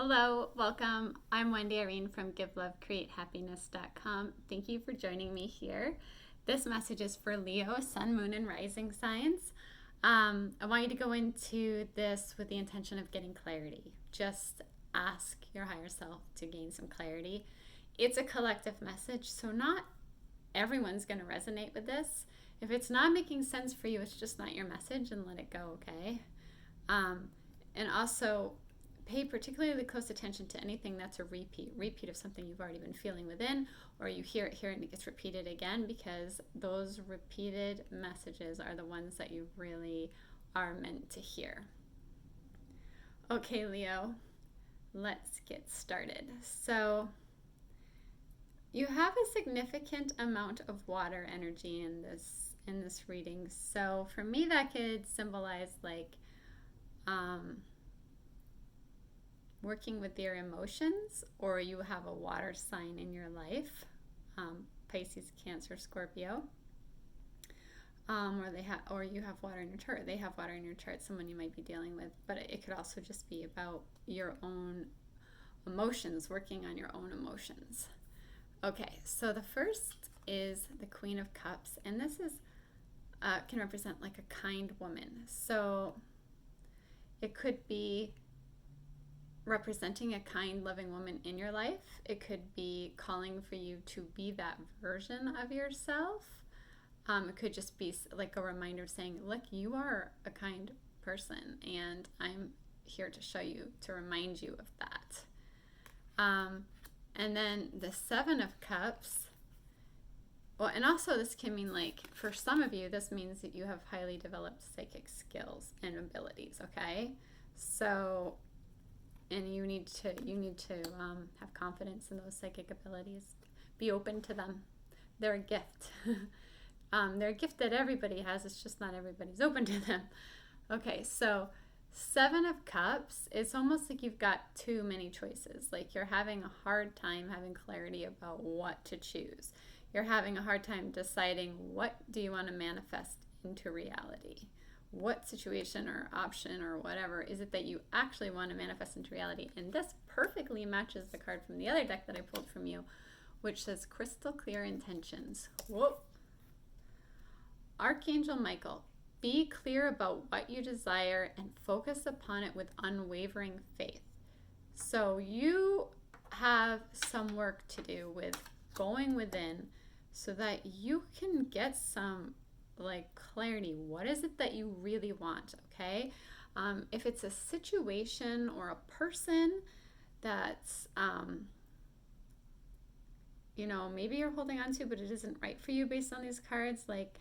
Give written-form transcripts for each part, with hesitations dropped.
Hello, welcome. I'm Wendy, Irene from givelovecreatehappiness.com. Thank you for joining me here. This message is for Leo, Sun, Moon, and Rising signs. I want you to go into this with the intention of getting clarity. Just ask your higher self to gain some clarity. It's a collective message, so not everyone's going to resonate with this. If it's not making sense for you, it's just not your message, and let it go, okay? And also, pay particularly close attention to anything that's a repeat of something you've already been feeling within, or you hear it here and it gets repeated again, because those repeated messages are the ones that you really are meant to hear. Okay, Leo, let's get started. So you have a significant amount of water energy in this reading. So for me, that could symbolize like working with your emotions, or you have a water sign in your life, Pisces, Cancer, Scorpio, or you have water in your chart. They have water in your chart, someone you might be dealing with, but it could also just be about your own emotions, working on your own emotions. Okay, so the first is the Queen of Cups, and this is can represent like a kind woman. So it could be representing a kind, loving woman in your life. It could be calling for you to be that version of yourself. It could just be like a reminder saying, look, you are a kind person, and I'm here to show you, to remind you of that. And then the Seven of Cups. Well, and also this can mean, like, for some of you, this means that you have highly developed psychic skills and abilities, okay? So, and you need to have confidence in those psychic abilities. Be open to them. They're a gift. They're a gift that everybody has. It's just not everybody's open to them. Okay, so Seven of Cups, it's almost like you've got too many choices. Like you're having a hard time having clarity about what to choose. You're having a hard time deciding what do you want to manifest into reality. What situation or option or whatever is it that you actually want to manifest into reality? And this perfectly matches the card from the other deck that I pulled from you, which says crystal clear intentions. Whoa. Archangel Michael, be clear about what you desire and focus upon it with unwavering faith. So you have some work to do with going within so that you can get some like clarity. What is it that you really want? Okay, if it's a situation or a person that's maybe you're holding on to, but it isn't right for you based on these cards, like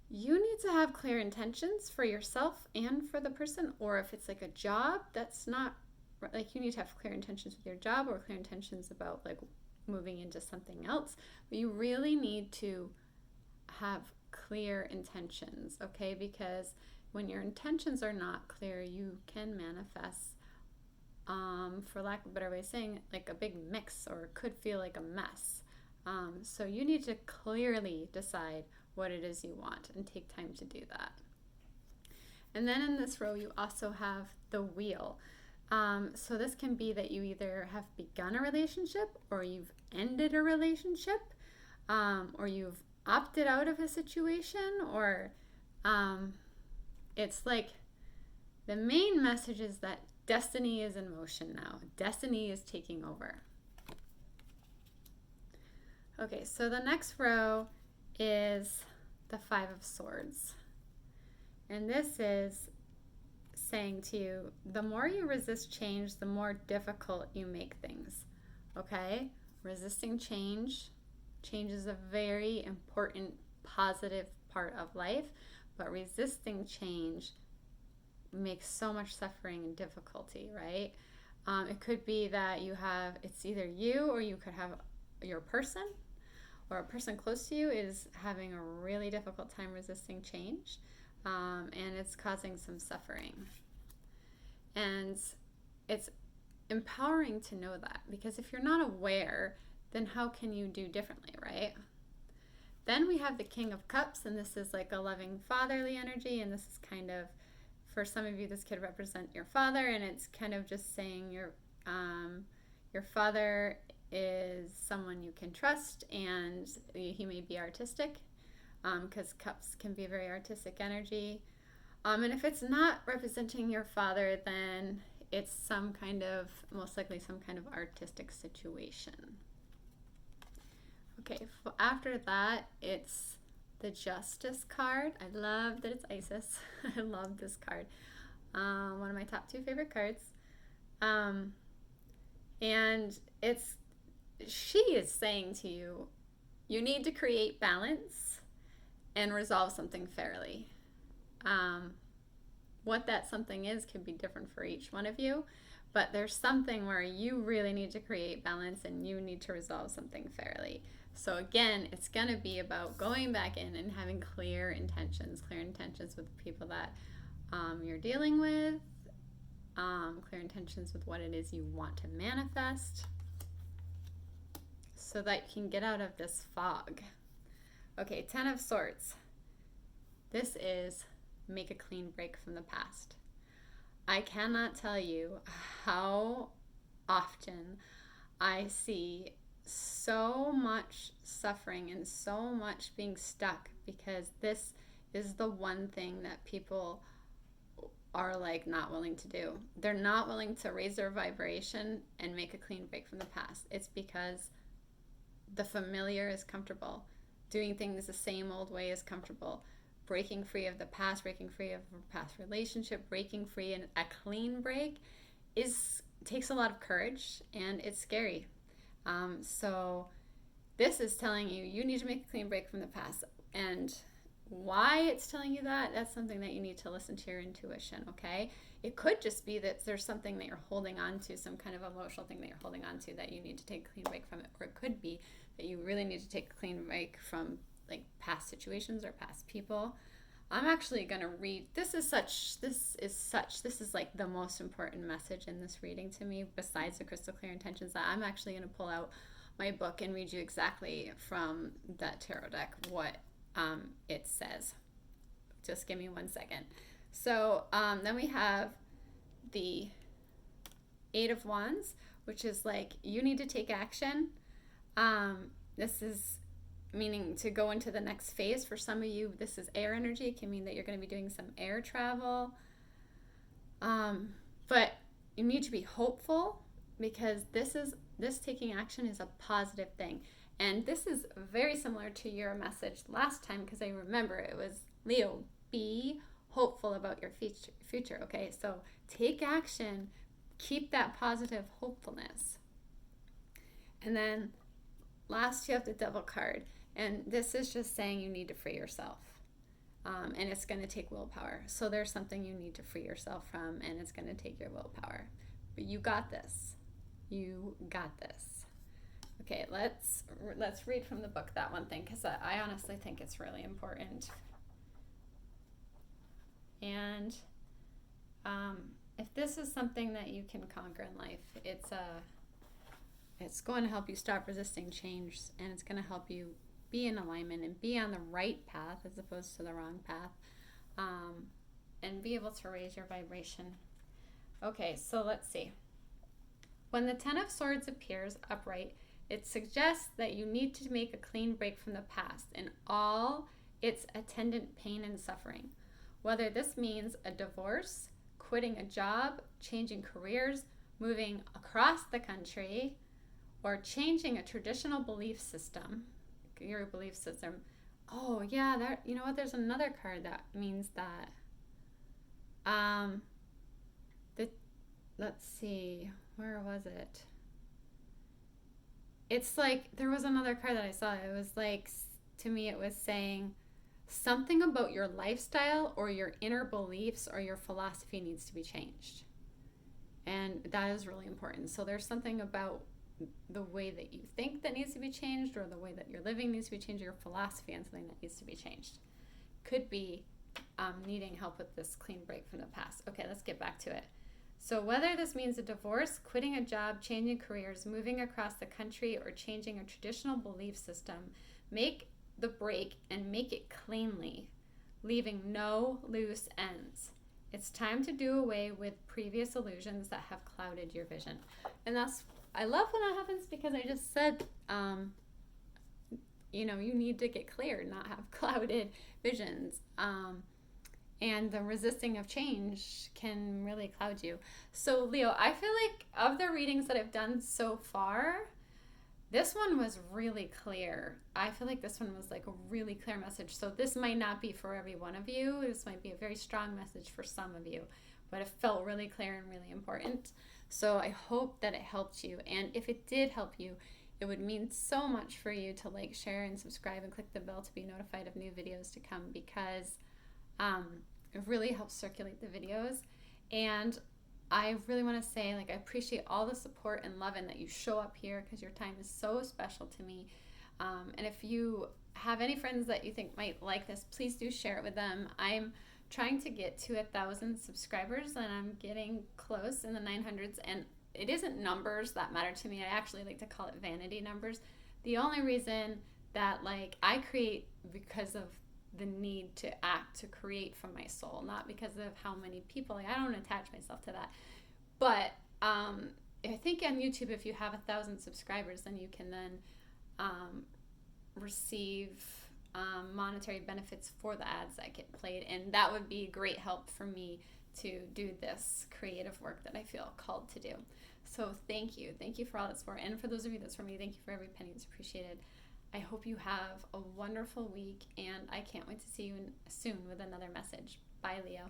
you need to have clear intentions for yourself and for the person. Or if it's like a job that's not like, you need to have clear intentions with your job, or clear intentions about like moving into something else, but you really need to have clear intentions, okay? Because when your intentions are not clear, you can manifest, for lack of a better way of saying it, like a big mix, or it could feel like a mess. So you need to clearly decide what it is you want and take time to do that. And then in this row, you also have the Wheel. So this can be that you either have begun a relationship, or you've ended a relationship, or you've opted out of a situation, or it's like the main message is that destiny is in motion now. Destiny is taking over. Okay, so the next row is the Five of Swords. And this is saying to you, the more you resist change, the more difficult you make things. Okay? Resisting change. Change is a very important, positive part of life, but resisting change makes so much suffering and difficulty, right? It could be that it's either you, or you could have your person, or a person close to you is having a really difficult time resisting change, and it's causing some suffering. And it's empowering to know that, because if you're not aware, then how can you do differently, right? Then we have the King of Cups, and this is like a loving fatherly energy, and this is kind of, for some of you, this could represent your father, and it's kind of just saying Your father is someone you can trust, and he may be artistic, because cups can be a very artistic energy. And if it's not representing your father, then it's most likely some kind of artistic situation. Okay, after that, it's the Justice card. I love that it's Isis. I love this card. One of my top 2 favorite cards. And she is saying to you, you need to create balance and resolve something fairly. What that something is can be different for each one of you, but there's something where you really need to create balance and you need to resolve something fairly. So again, it's going to be about going back in and having clear intentions with the people that you're dealing with, clear intentions with what it is you want to manifest, so that you can get out of this fog. Okay, 10 of Swords. This is make a clean break from the past. I cannot tell you how often I see so much suffering and so much being stuck because this is the one thing that people are like not willing to do. They're not willing to raise their vibration and make a clean break from the past. It's because the familiar is comfortable. Doing things the same old way is comfortable. Breaking free of the past, breaking free of a past relationship, breaking free and a clean break takes a lot of courage, and it's scary. So this is telling you need to make a clean break from the past. And why it's telling you that's something that you need to listen to your intuition, okay? It could just be that there's something that you're holding on to, some kind of emotional thing that you're holding on to that you need to take a clean break from it. Or it could be that you really need to take a clean break from like past situations or past people. I'm actually going to read, this is like the most important message in this reading to me, besides the crystal clear intentions, that I'm actually going to pull out my book and read you exactly from that tarot deck what it says. Just give me 1 second. So then we have the 8 of Wands, which is like you need to take action. This is meaning to go into the next phase. For some of you, this is air energy. It can mean that you're going to be doing some air travel. But you need to be hopeful, because this taking action is a positive thing. And this is very similar to your message last time, because I remember it was, Leo, be hopeful about your future, okay? So take action, keep that positive hopefulness. And then last, you have the Devil card. And this is just saying you need to free yourself. And it's going to take willpower. So there's something you need to free yourself from, and it's going to take your willpower. But you got this. You got this. Okay, let's read from the book that one thing, because I honestly think it's really important. And if this is something that you can conquer in life, it's going to help you stop resisting change, and it's going to help you be in alignment and be on the right path as opposed to the wrong path, and be able to raise your vibration. Okay, so let's see. When the 10 of Swords appears upright, it suggests that you need to make a clean break from the past and all its attendant pain and suffering. Whether this means a divorce, quitting a job, changing careers, moving across the country, or changing a traditional belief system, your belief system. Oh yeah, you know what? There's another card that means that. Let's see, where was it? It's like there was another card that I saw. It was like, to me, it was saying something about your lifestyle or your inner beliefs or your philosophy needs to be changed, and that is really important. So there's something about the way that you think that needs to be changed, or the way that you're living needs to be changed, or your philosophy on something that needs to be changed. Could be needing help with this clean break from the past. Okay, let's get back to it. So whether this means a divorce, quitting a job, changing careers, moving across the country, or changing a traditional belief system, make the break and make it cleanly, leaving no loose ends. It's time to do away with previous illusions that have clouded your vision. And I love when that happens, because I just said, you need to get clear, not have clouded visions. And the resisting of change can really cloud you. So, Leo, I feel like of the readings that I've done so far, this one was really clear. I feel like this one was like a really clear message. So this might not be for every one of you. This might be a very strong message for some of you, but it felt really clear and really important. So I hope that it helped you. And if it did help you, it would mean so much for you to like, share, and subscribe, and click the bell to be notified of new videos to come, because it really helps circulate the videos. And I really want to say, like, I appreciate all the support and love, and that you show up here, because your time is so special to me. And if you have any friends that you think might like this, please do share it with them. I'm trying to get to 1,000 subscribers, and I'm getting close, in the 900s. And it isn't numbers that matter to me. I actually like to call it vanity numbers. The only reason that, like, I create because of the need to act, to create from my soul, not because of how many people. Like, I don't attach myself to that. But I think on YouTube, if you have 1,000 subscribers, then you can then receive monetary benefits for the ads that get played, and that would be great help for me to do this creative work that I feel called to do. So thank you for all that support, and for those of you that's for me, thank you for every penny. It's appreciated. I hope you have a wonderful week, and I can't wait to see you soon with another message. Bye, Leo.